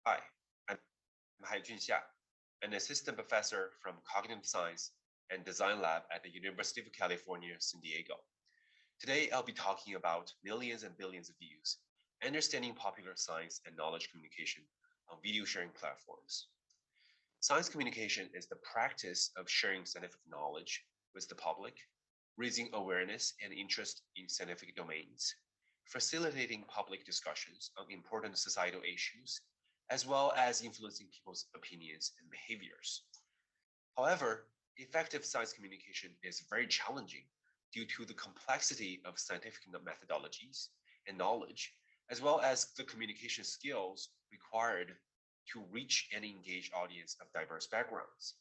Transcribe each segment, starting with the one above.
Hi, I'm Haijun, an assistant professor from Cognitive Science and Design Lab at the University of California, San Diego. Today, I'll be talking about millions and billions of views, understanding popular science and knowledge communication on video sharing platforms. Science communication is the practice of sharing scientific knowledge with the public, raising awareness and interest in scientific domains, facilitating public discussions on important societal issues, as well as influencing people's opinions and behaviors. However, effective science communication is very challenging due to the complexity of scientific methodologies and knowledge, as well as the communication skills required to reach and engage audience of diverse backgrounds.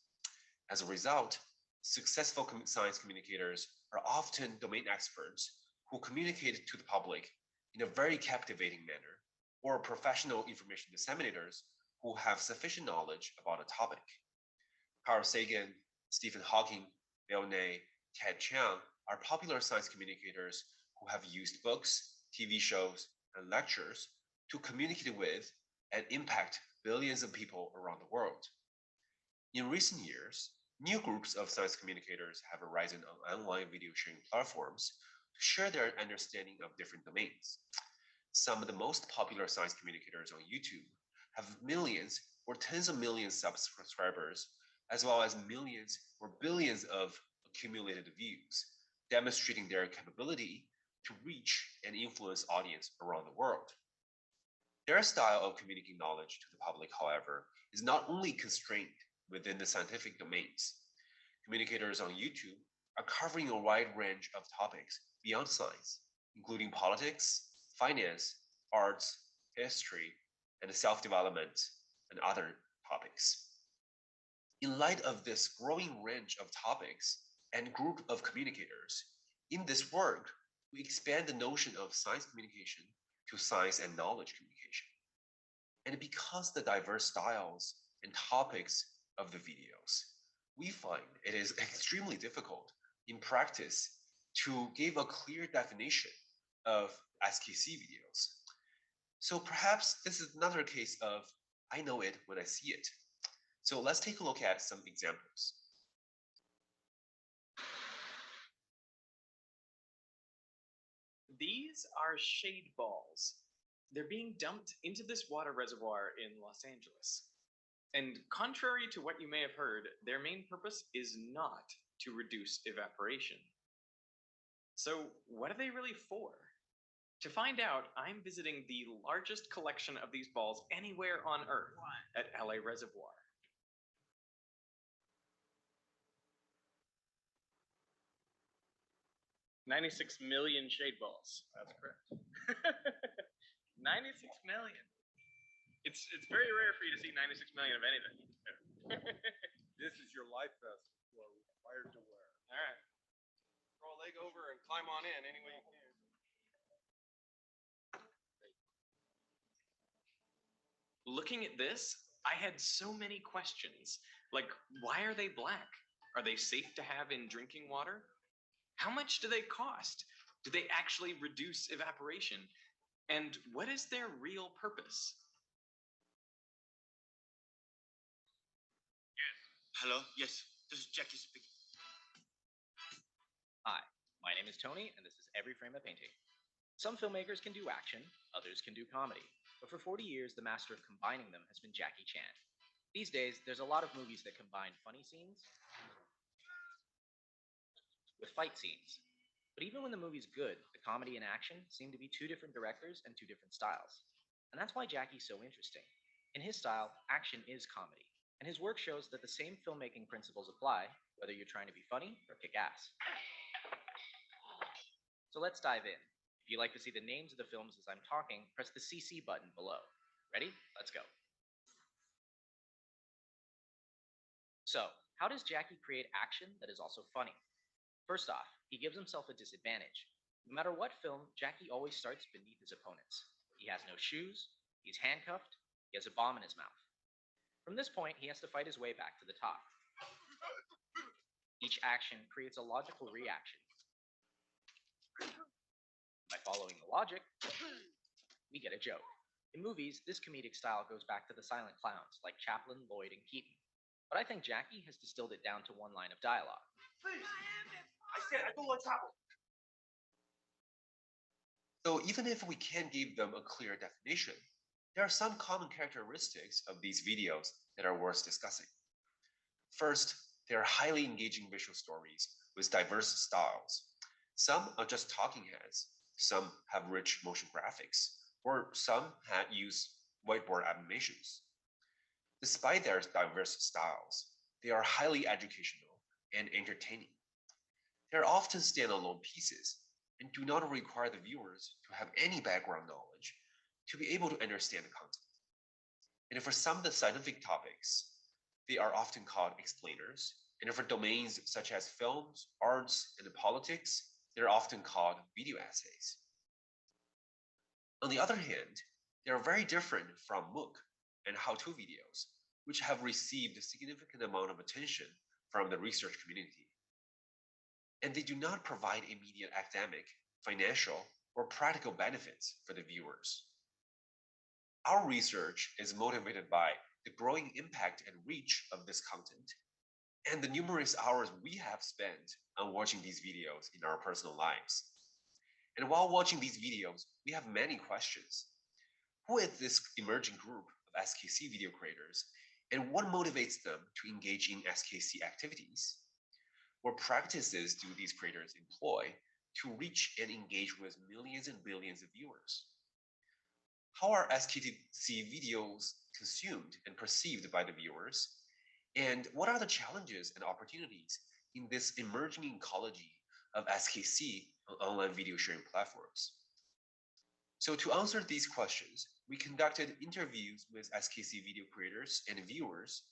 As a result, successful science communicators are often domain experts who communicate to the public in a very captivating manner, or professional information disseminators who have sufficient knowledge about a topic. Carl Sagan, Stephen Hawking, Bill Nye, Ted Chiang are popular science communicators who have used books, TV shows, and lectures to communicate with and impact billions of people around the world. In recent years, new groups of science communicators have arisen on online video sharing platforms to share their understanding of different domains. Some of the most popular science communicators on YouTube have millions or tens of millions of subscribers, as well as millions or billions of accumulated views, demonstrating their capability to reach and influence audience around the world. Their style of communicating knowledge to the public, however, is not only constrained within the scientific domains. Communicators on YouTube are covering a wide range of topics beyond science, including politics, finance, arts, history, and self-development, and other topics. In light of this growing range of topics and group of communicators, in this work, we expand the notion of science communication to science and knowledge communication. And because the diverse styles and topics of the videos, we find it is extremely difficult in practice to give a clear definition of SKC videos. So perhaps this is another case of I know it when I see it. So let's take a look at some examples. These are shade balls. They're being dumped into this water reservoir in Los Angeles. And contrary to what you may have heard, their main purpose is not to reduce evaporation. So, what are they really for? To find out, I'm visiting the largest collection of these balls anywhere on Earth at LA Reservoir. $96 million shade balls. That's correct. 96 million. It's very rare for you to see 96 million of anything. This is your life vest you are required to wear. All right. Throw a leg over and climb on in any way you can. Looking at this, I had so many questions. Like, why are they black? Are they safe to have in drinking water? How much do they cost? Do they actually reduce evaporation? And what is their real purpose? Hello? Yes, this is Jackie speaking. Hi, my name is Tony, and this is Every Frame a Painting. Some filmmakers can do action, others can do comedy, but for 40 years, the master of combining them has been Jackie Chan. These days, there's a lot of movies that combine funny scenes with fight scenes. But even when the movie's good, the comedy and action seem to be two different directors and two different styles. And that's why Jackie's so interesting. In his style, action is comedy, and his work shows that the same filmmaking principles apply, whether you're trying to be funny or kick ass. So let's dive in. If you'd like to see the names of the films as I'm talking, press the CC button below. Ready? Let's go. So, how does Jackie create action that is also funny? First off, he gives himself a disadvantage. No matter what film, Jackie always starts beneath his opponents. He has no shoes, he's handcuffed, he has a bomb in his mouth. From this point, he has to fight his way back to the top. Each action creates a logical reaction. By following the logic, we get a joke. In movies, this comedic style goes back to the silent clowns like Chaplin, Lloyd, and Keaton. But I think Jackie has distilled it down to one line of dialogue. Please. I said I don't want trouble. So even if we can't give them a clear definition, there are some common characteristics of these videos that are worth discussing. First, they are highly engaging visual stories with diverse styles. Some are just talking heads, some have rich motion graphics, or some use whiteboard animations. Despite their diverse styles, they are highly educational and entertaining. They are often standalone pieces and do not require the viewers to have any background knowledge to be able to understand the content. And for some of the scientific topics, they are often called explainers. And for domains such as films, arts, and politics, they're often called video essays. On the other hand, they are very different from MOOC and how-to videos, which have received a significant amount of attention from the research community. And they do not provide immediate academic, financial, or practical benefits for the viewers. Our research is motivated by the growing impact and reach of this content, and the numerous hours we have spent on watching these videos in our personal lives. And while watching these videos, we have many questions. Who is this emerging group of SKC video creators, and what motivates them to engage in SKC activities? What practices do these creators employ to reach and engage with millions and billions of viewers? How are SKC videos consumed and perceived by the viewers? And what are the challenges and opportunities in this emerging ecology of SKC on online video sharing platforms? So to answer these questions, we conducted interviews with SKC video creators and viewers.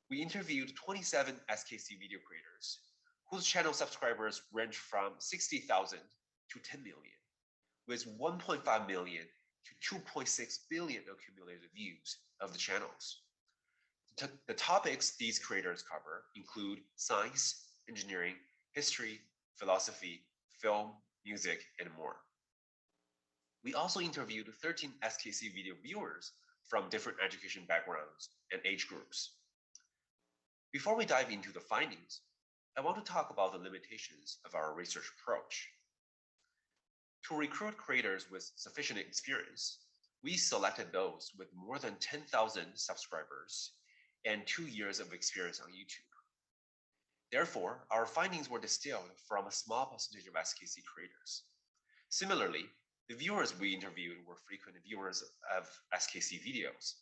We interviewed 27 SKC video creators whose channel subscribers range from 60,000 to 10 million, with 1.5 million to 2.6 billion accumulated views of the channels. The topics these creators cover include science, engineering, history, philosophy, film, music, and more. We also interviewed 13 SKC video viewers from different education backgrounds and age groups. Before we dive into the findings, I want to talk about the limitations of our research approach. To recruit creators with sufficient experience, we selected those with more than 10,000 subscribers and 2 years of experience on YouTube. Therefore, our findings were distilled from a small percentage of SKC creators. Similarly, the viewers we interviewed were frequent viewers of SKC videos,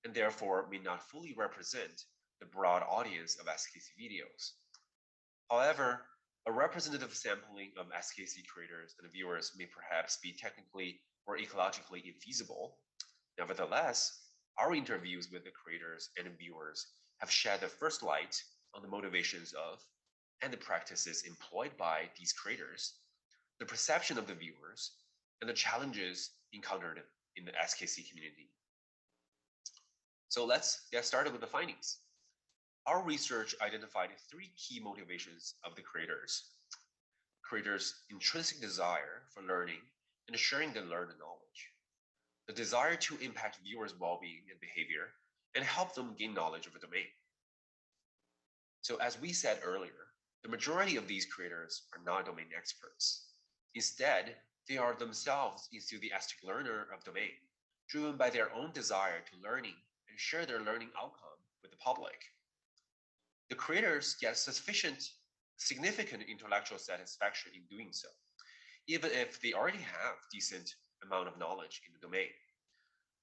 and therefore may not fully represent the broad audience of SKC videos. However, a representative sampling of SKC creators and viewers may perhaps be technically or ecologically infeasible. Nevertheless, our interviews with the creators and viewers have shed the first light on the motivations of and the practices employed by these creators, the perception of the viewers, and the challenges encountered in the SKC community. So let's get started with the findings. Our research identified 3 key motivations of the creators. Creators' intrinsic desire for learning and sharing the learned knowledge. The desire to impact viewers' well-being and behavior and help them gain knowledge of a domain. So as we said earlier, the majority of these creators are not domain experts. Instead, they are themselves enthusiastic learner of domain, driven by their own desire to learning and share their learning outcome with the public. The creators get significant intellectual satisfaction in doing so, even if they already have decent amount of knowledge in the domain.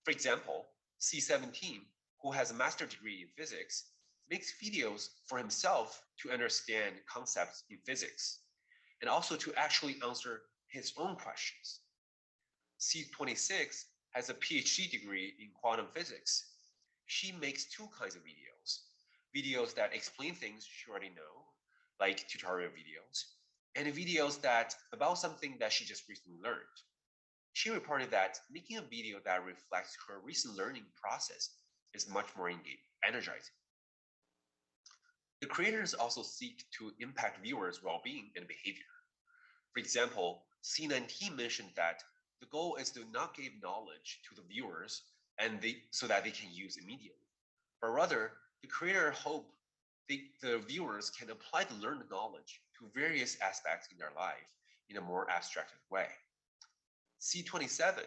For example, C17, who has a master's degree in physics, makes videos for himself to understand concepts in physics, and also to actually answer his own questions. C26 has a PhD degree in quantum physics. She makes 2 kinds of videos that explain things she already know, like tutorial videos, and videos that about something that she just recently learned. She reported that making a video that reflects her recent learning process is much more energizing. The creators also seek to impact viewers' well-being and behavior. For example, C19 mentioned that the goal is to not give knowledge to the viewers so that they can use immediately, but rather the creator hope the viewers can apply the learned knowledge to various aspects in their life in a more abstracted way. C27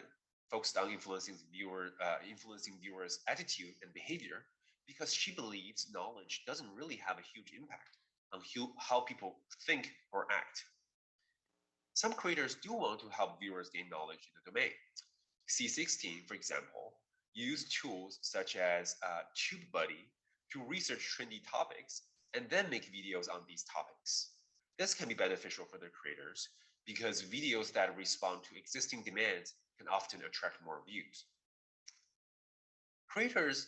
focused on influencing viewers' attitude and behavior because she believes knowledge doesn't really have a huge impact on how people think or act. Some creators do want to help viewers gain knowledge in the domain. C16, for example, used tools such as TubeBuddy to research trendy topics and then make videos on these topics. This can be beneficial for the creators because videos that respond to existing demands can often attract more views. Creators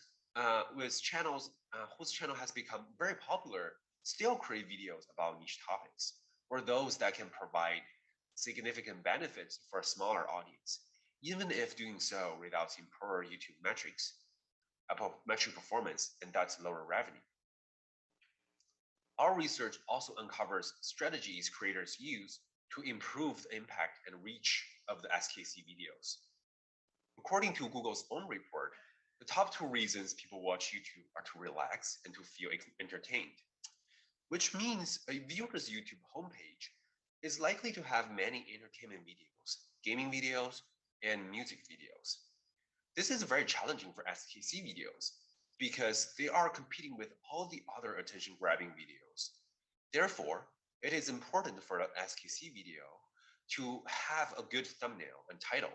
with channels whose channel has become very popular still create videos about niche topics, or those that can provide significant benefits for a smaller audience, even if doing so results in poorer YouTube metric performance and thus lower revenue. Our research also uncovers strategies creators use to improve the impact and reach of the SKC videos. According to Google's own report, the top 2 reasons people watch YouTube are to relax and to feel entertained, which means a viewer's YouTube homepage is likely to have many entertainment videos, gaming videos, and music videos. This is very challenging for SKC videos because they are competing with all the other attention-grabbing videos. Therefore, it is important for an SKC video to have a good thumbnail and title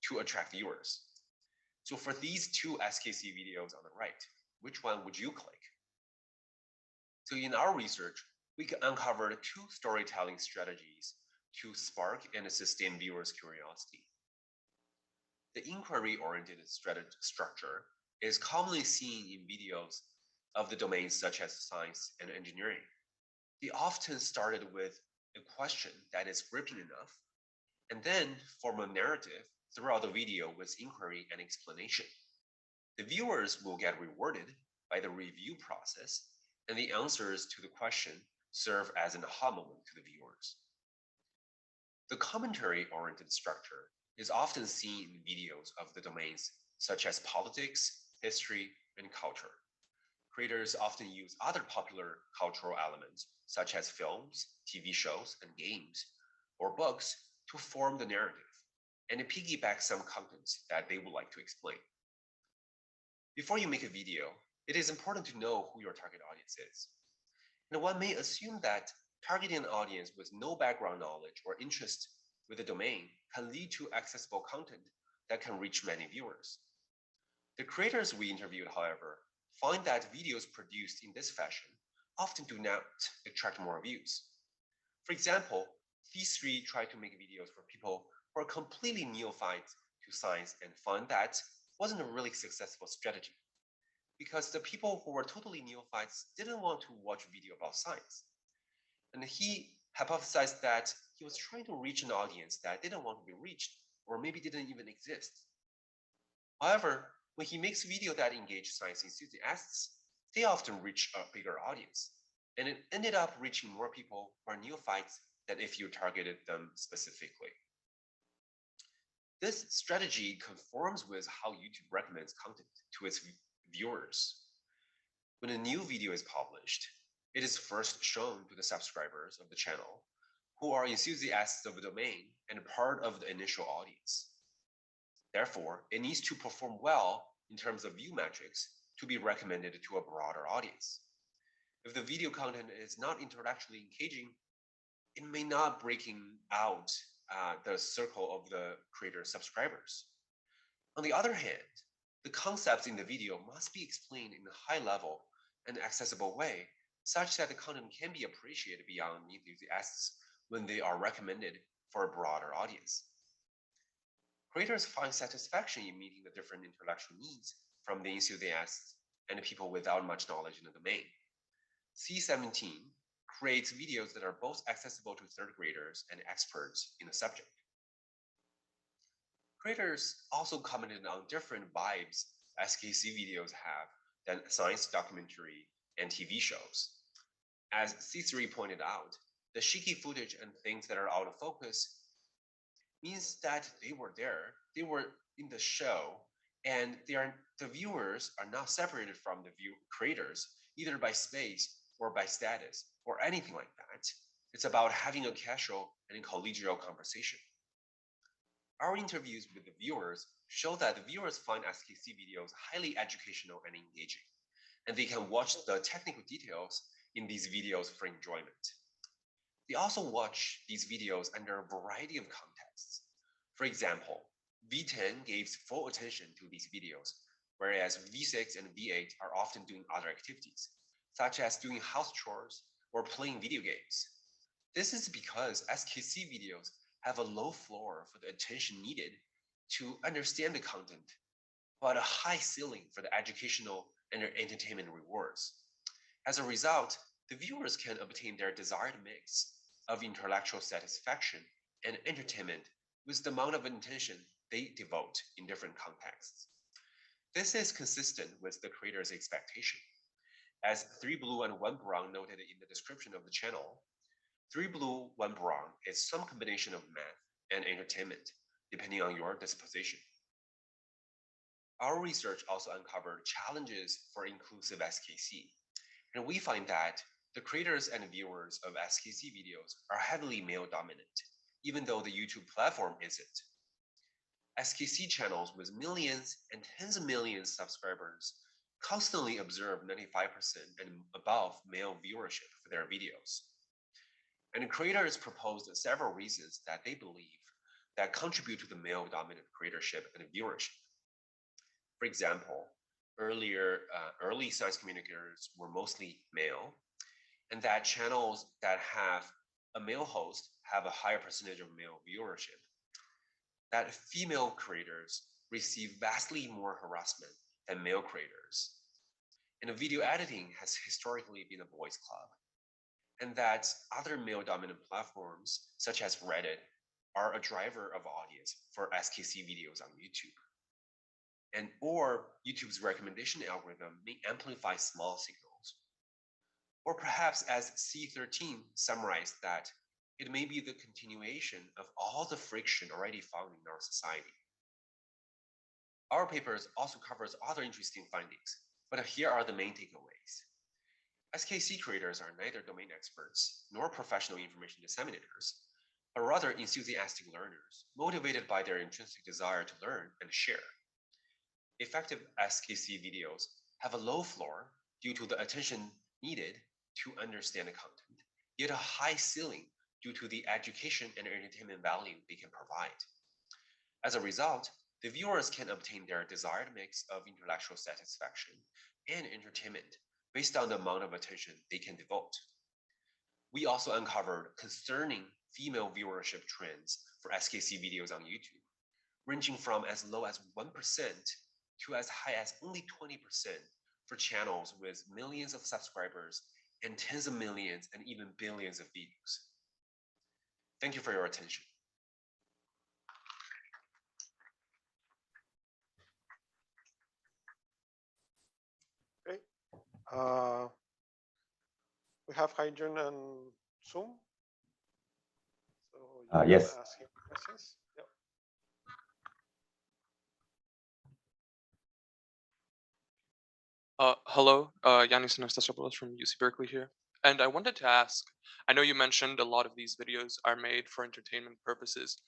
to attract viewers. So for these 2 SKC videos on the right, which one would you click? So in our research, we uncovered 2 storytelling strategies to spark and sustain viewers' curiosity. The inquiry-oriented structure is commonly seen in videos of the domains such as science and engineering. They often started with a question that is gripping enough, and then form a narrative throughout the video with inquiry and explanation. The viewers will get rewarded by the review process, and the answers to the question serve as an aha moment to the viewers. The commentary-oriented structure is often seen in videos of the domains such as politics, history, and culture. Creators often use other popular cultural elements such as films, TV shows, and games, or books to form the narrative and piggyback some contents that they would like to explain. Before you make a video, it is important to know who your target audience is. And one may assume that targeting an audience with no background knowledge or interest with the domain can lead to accessible content that can reach many viewers. The creators we interviewed, however, find that videos produced in this fashion often do not attract more views. For example, these 3 try to make videos for people who are completely neophytes to science and found that wasn't a really successful strategy because the people who were totally neophytes didn't want to watch a video about science. And he hypothesized that he was trying to reach an audience that didn't want to be reached or maybe didn't even exist. However, when he makes videos that engage science enthusiasts, they often reach a bigger audience, and it ended up reaching more people who are neophytes than if you targeted them specifically. This strategy conforms with how YouTube recommends content to its viewers. When a new video is published, it is first shown to the subscribers of the channel, who are enthusiasts of the domain and part of the initial audience. Therefore, it needs to perform well in terms of view metrics to be recommended to a broader audience. If the video content is not intellectually engaging, it may not breaking out the circle of the creator's subscribers. On the other hand, the concepts in the video must be explained in a high level and accessible way, such that the content can be appreciated beyond enthusiasts when they are recommended for a broader audience. Creators find satisfaction in meeting the different intellectual needs from the enthusiasts and people without much knowledge in the domain. C17 creates videos that are both accessible to third graders and experts in the subject. Creators also commented on different vibes SKC videos have than science documentary and TV shows. As C3 pointed out, the shaky footage and things that are out of focus means that they were there, they were in the show, and the viewers are not separated from the creators either by space or by status or anything like that. It's about having a casual and collegial conversation. Our interviews with the viewers show that the viewers find SKC videos highly educational and engaging, and they can watch the technical details in these videos for enjoyment. They also watch these videos under a variety of contexts. For example, V10 gives full attention to these videos, whereas V6 and V8 are often doing other activities, such as doing house chores or playing video games. This is because SKC videos have a low floor for the attention needed to understand the content, but a high ceiling for the educational and entertainment rewards. As a result, the viewers can obtain their desired mix of intellectual satisfaction and entertainment with the amount of attention they devote in different contexts. This is consistent with the creator's expectation. As 3 blue and 1 brown noted in the description of the channel, 3 blue, 1 brown is some combination of math and entertainment, depending on your disposition. Our research also uncovered challenges for inclusive SKC, and we find that the creators and viewers of SKC videos are heavily male dominant, even though the YouTube platform isn't. SKC channels with millions and tens of millions of subscribers constantly observe 95% and above male viewership for their videos. And creators proposed several reasons that they believe that contribute to the male dominant creatorship and viewership. For example, early science communicators were mostly male, and that channels that have a male host have a higher percentage of male viewership. That female creators receive vastly more harassment than male creators. And video editing has historically been a boys' club. And that other male-dominant platforms, such as Reddit, are a driver of audience for SKC videos on YouTube. Or YouTube's recommendation algorithm may amplify small signals. Or perhaps as C13 summarized that, it may be the continuation of all the friction already found in our society. Our papers also covers other interesting findings, but here are the main takeaways. SKC creators are neither domain experts nor professional information disseminators, but rather enthusiastic learners, motivated by their intrinsic desire to learn and share. Effective SKC videos have a low floor due to the attention needed to understand the content, yet a high ceiling due to the education and entertainment value they can provide. As a result, the viewers can obtain their desired mix of intellectual satisfaction and entertainment based on the amount of attention they can devote. We also uncovered concerning female viewership trends for SKC videos on YouTube, ranging from as low as 1% to as high as only 20% for channels with millions of subscribers and tens of millions and even billions of views. Thank you for your attention. Okay. We have Haijun and Zoom. So you yes. can ask him questions. Yep. Hello, Yanis Anastasiopoulos from UC Berkeley here. And I wanted to ask, I know you mentioned a lot of these videos are made for entertainment purposes,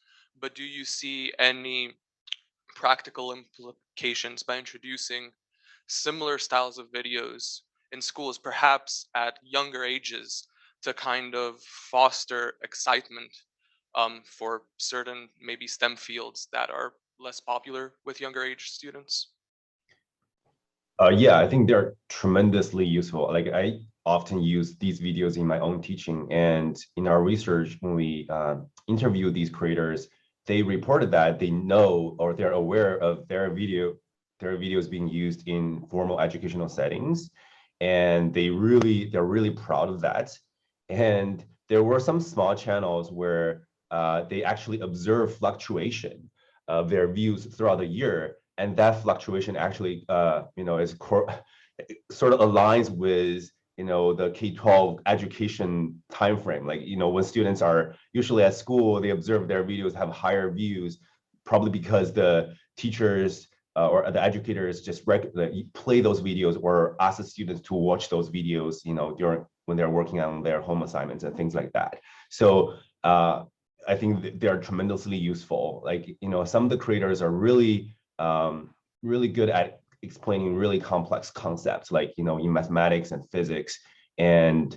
but do you see any practical implications by introducing similar styles of videos in schools, perhaps at younger ages, to kind of foster excitement for certain maybe STEM fields that are less popular with younger age students? Yeah, I think they're tremendously useful. Like I often use these videos in my own teaching, and in our research, when we interview these creators, they reported that they know or they're aware of their videos being used in formal educational settings, and they're really proud of that. And there were some small channels where they actually observe fluctuation of their views throughout the year, and that fluctuation actually is sort of aligns with the K-12 education timeframe. Like, when students are usually at school, they observe their videos have higher views, probably because the teachers or the educators just play those videos or ask the students to watch those videos, during when they're working on their home assignments and things like that. So I think they are tremendously useful. Like, some of the creators are really, really good at explaining really complex concepts, like, in mathematics and physics. And,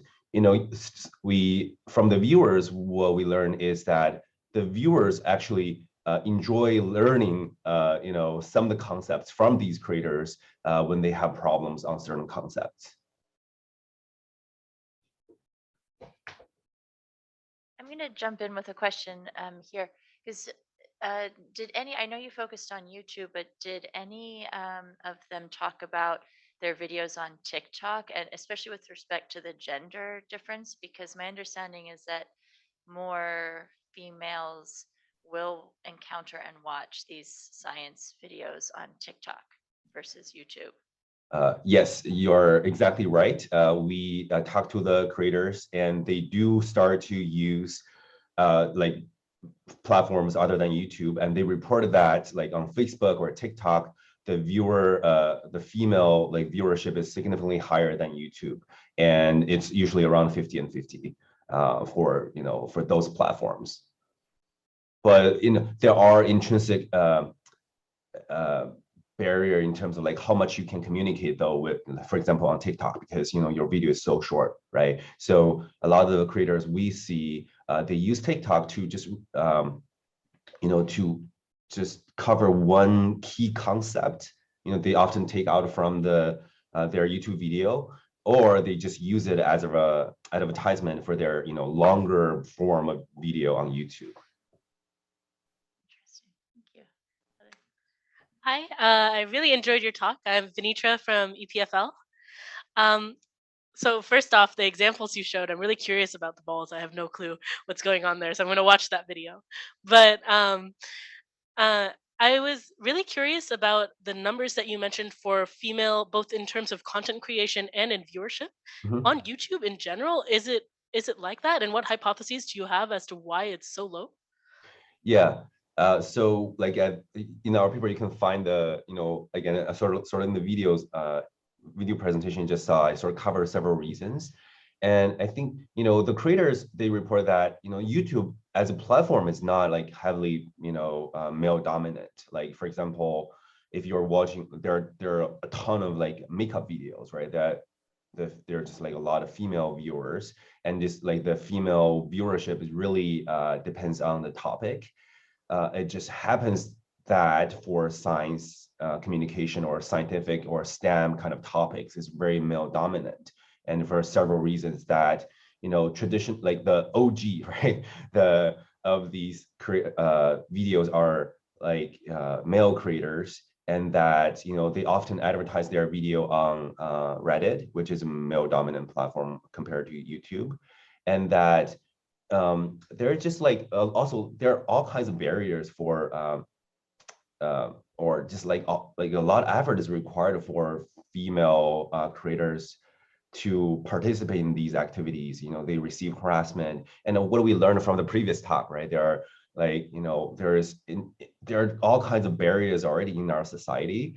we, from the viewers, what we learn is that the viewers actually enjoy learning, some of the concepts from these creators when they have problems on certain concepts. I'm going to jump in with a question here, because I know you focused on YouTube, but did any of them talk about their videos on TikTok, and especially with respect to the gender difference? Because my understanding is that more females will encounter and watch these science videos on TikTok versus YouTube. Yes, you're exactly right. We talked to the creators, and they do start to use like platforms other than YouTube, and they reported that, like, on Facebook or TikTok, the female like viewership is significantly higher than YouTube, and it's usually around 50 and 50 for those platforms. But there are intrinsic barrier in terms of like how much you can communicate, though, with, for example, on TikTok, because your video is so short, right? So a lot of the creators we see, they use TikTok to just to just cover one key concept. They often take out from their YouTube video, or they just use it as a advertisement for their longer form of video on YouTube. Interesting. Thank you. Hi, I really enjoyed your talk. I'm Venitra from EPFL. So first off, the examples you showed, I'm really curious about the balls. I have no clue what's going on there, so I'm going to watch that video. But I was really curious about the numbers that you mentioned for female, both in terms of content creation and in viewership on YouTube in general. Is it like that, and what hypotheses do you have as to why it's so low? Yeah. So like our paper, you can find the again sort of in the videos video presentation you just saw, I sort of cover several reasons. And I think the creators, they report that YouTube as a platform is not like heavily male dominant. Like, for example, if you're watching, there are a ton of like makeup videos, right, that there are just like a lot of female viewers, and this like the female viewership is really depends on the topic. It just happens that for science communication or scientific or STEM kind of topics is very male dominant, and for several reasons that tradition, like the OG, right, of these videos are like male creators, and that they often advertise their video on Reddit, which is a male dominant platform compared to YouTube, and that there are just like also there are all kinds of barriers for or just like a lot of effort is required for female creators to participate in these activities. They receive harassment, and what do we learn from the previous talk, right? There are like there are all kinds of barriers already in our society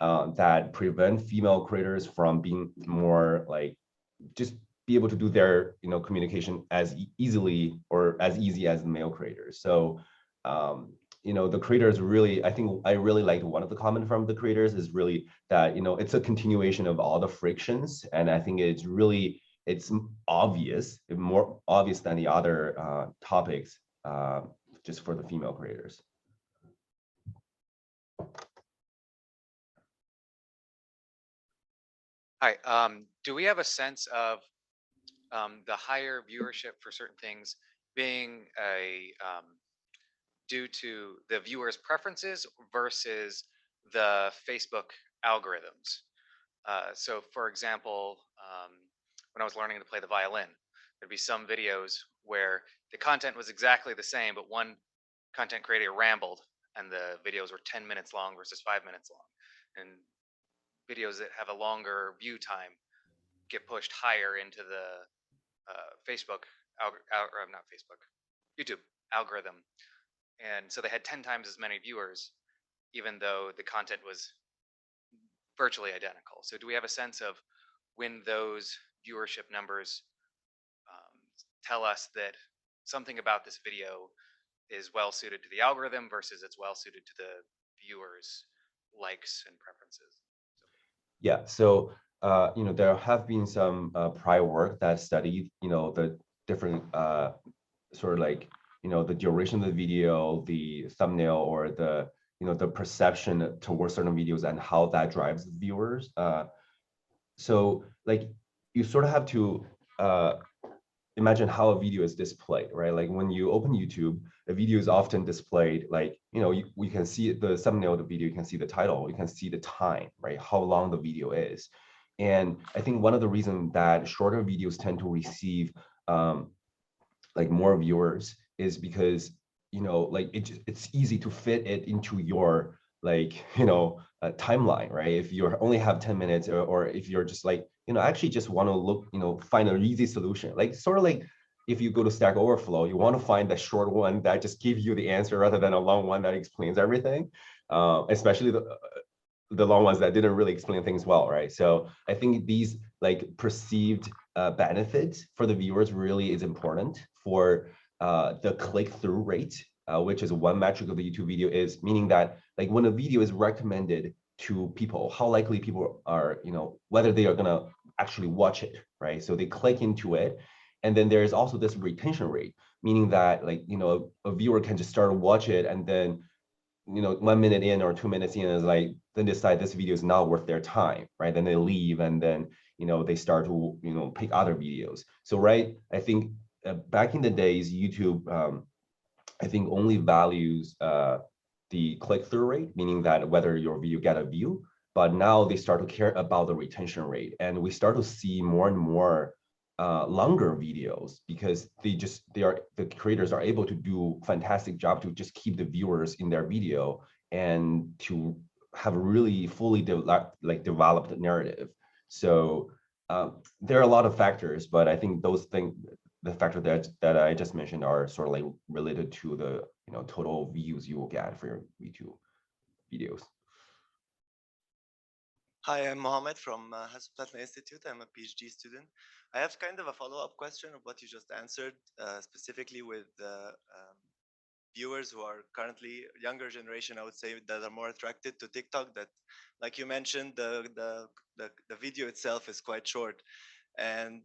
that prevent female creators from being more like just be able to do their communication as easily or as easy as the male creators. So the creators really, I think I really liked one of the comments from the creators is really that it's a continuation of all the frictions, and I think it's obvious, more obvious than the other topics, just for the female creators. Hi, do we have a sense of the higher viewership for certain things being due to the viewers' preferences versus the Facebook algorithms? So, for example, when I was learning to play the violin, there'd be some videos where the content was exactly the same, but one content creator rambled, and the videos were 10 minutes long versus 5 minutes long. And videos that have a longer view time get pushed higher into the Facebook, not Facebook, YouTube algorithm. And so they had 10 times as many viewers, even though the content was virtually identical. So do we have a sense of when those viewership numbers tell us that something about this video is well suited to the algorithm versus it's well suited to the viewers' likes and preferences? Yeah, so there have been some prior work that studied the different sort of like the duration of the video, the thumbnail, or the the perception towards certain videos and how that drives viewers. So like you sort of have to imagine how a video is displayed, right? Like when you open YouTube, a video is often displayed like, we can see the thumbnail of the video, you can see the title, you can see the time, right? How long the video is. And I think one of the reasons that shorter videos tend to receive like more viewers is because, like it's easy to fit it into your like, timeline, right? If you only have 10 minutes or if you're just like, actually just want to look, find an easy solution, like sort of like if you go to Stack Overflow, you want to find the short one that just gives you the answer rather than a long one that explains everything, especially the long ones that didn't really explain things well, right? So I think these like perceived benefits for the viewers really is important for the click-through rate, which is one metric of the YouTube video, is meaning that like when a video is recommended to people, how likely people are, whether they are gonna actually watch it, right? So they click into it. And then there's also this retention rate, meaning that like, a viewer can just start to watch it and then 1 minute in or 2 minutes in is like, then decide this video is not worth their time, right? Then they leave and then, they start to, pick other videos. So, right, I think back in the days, YouTube, I think only values the click-through rate, meaning that whether your video get a view, but now they start to care about the retention rate. And we start to see more and more longer videos because the creators are able to do fantastic job to just keep the viewers in their video and to have a really fully developed narrative. So there are a lot of factors, but I think the factor that I just mentioned are sort of like related to the total views you will get for your YouTube videos. Hi, I'm Mohammed from Hasselblatt Institute. I'm a PhD student. I have kind of a follow-up question of what you just answered, specifically with viewers who are currently younger generation, I would say, that are more attracted to TikTok. That, like you mentioned, the video itself is quite short, and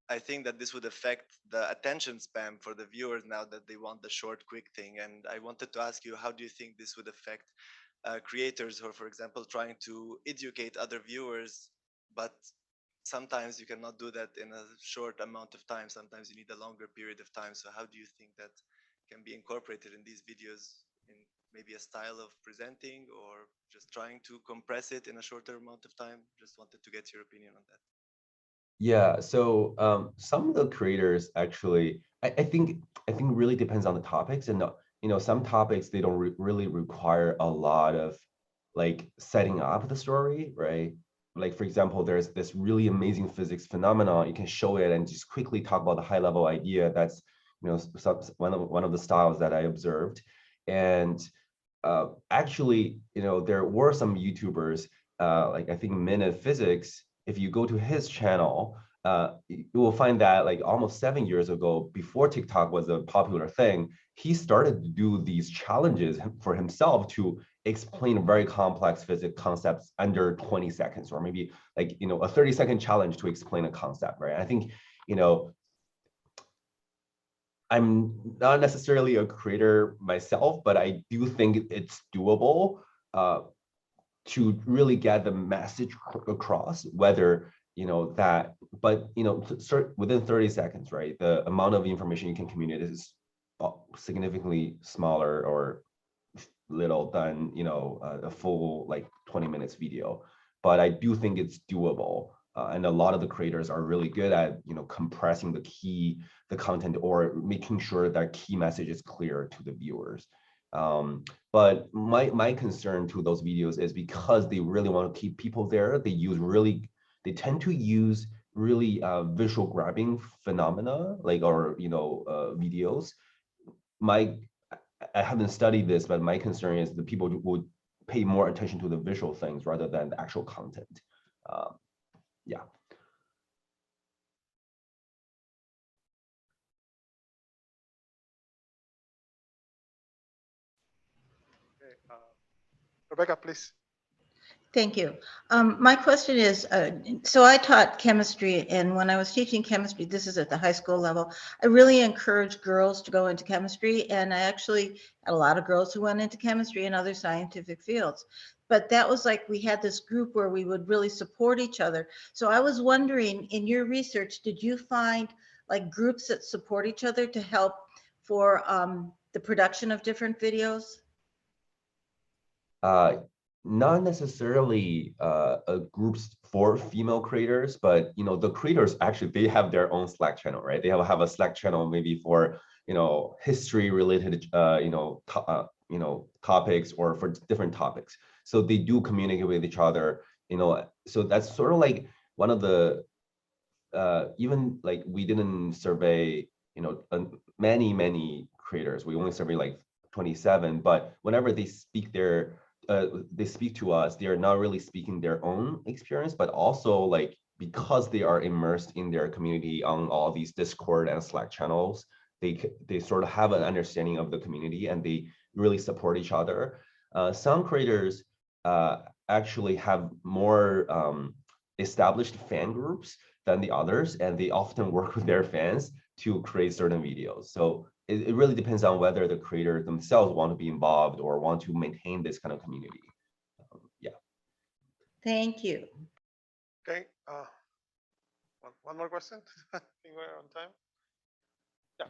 I think that this would affect the attention span for the viewers now that they want the short, quick thing. And I wanted to ask you, how do you think this would affect creators who are, for example, trying to educate other viewers, but sometimes you cannot do that in a short amount of time. Sometimes you need a longer period of time. So how do you think that can be incorporated in these videos in maybe a style of presenting or just trying to compress it in a shorter amount of time? Just wanted to get your opinion on that. Yeah, so some of the creators actually, I think really depends on the topics, and some topics they don't really require a lot of like setting up the story, right? Like for example, there's this really amazing physics phenomenon. You can show it and just quickly talk about the high level idea. That's one of the styles that I observed, and actually, there were some YouTubers like I think Minute Physics. If you go to his channel, you will find that like almost 7 years ago, before TikTok was a popular thing, he started to do these challenges for himself to explain very complex physics concepts under 20 seconds, or maybe like, a 30-second challenge to explain a concept, right? I think, I'm not necessarily a creator myself, but I do think it's doable to really get the message across, whether within 30 seconds, right? The amount of information you can communicate is significantly smaller or little than a full like 20 minutes video. But I do think it's doable, and a lot of the creators are really good at compressing the content or making sure that key message is clear to the viewers. But my concern to those videos is because they really want to keep people there, they tend to use really visual grabbing phenomena, like, or videos. I haven't studied this, but my concern is that people would pay more attention to the visual things rather than the actual content. Yeah. Okay, Rebecca, please. Thank you. My question is, so I taught chemistry, and when I was teaching chemistry, this is at the high school level, I really encouraged girls to go into chemistry, and I actually had a lot of girls who went into chemistry and other scientific fields. But that was like, we had this group where we would really support each other. So I was wondering, in your research, did you find like groups that support each other to help for the production of different videos? Not necessarily groups for female creators, but the creators actually, they have their own Slack channel, right? They have a Slack channel maybe for history related topics, or for different topics. So they do communicate with each other. So that's sort of like one of the even like, we didn't survey many creators. We only survey like 27, but whenever they speak they speak to us, they are not really speaking their own experience, but also like, because they are immersed in their community on all these Discord and Slack channels, they sort of have an understanding of the community, and they really support each other. Some creators actually have more established fan groups than the others, and they often work with their fans to create certain videos. So it really depends on whether the creators themselves want to be involved or want to maintain this kind of community. Yeah. Thank you. Okay. One more question. I think we're on time.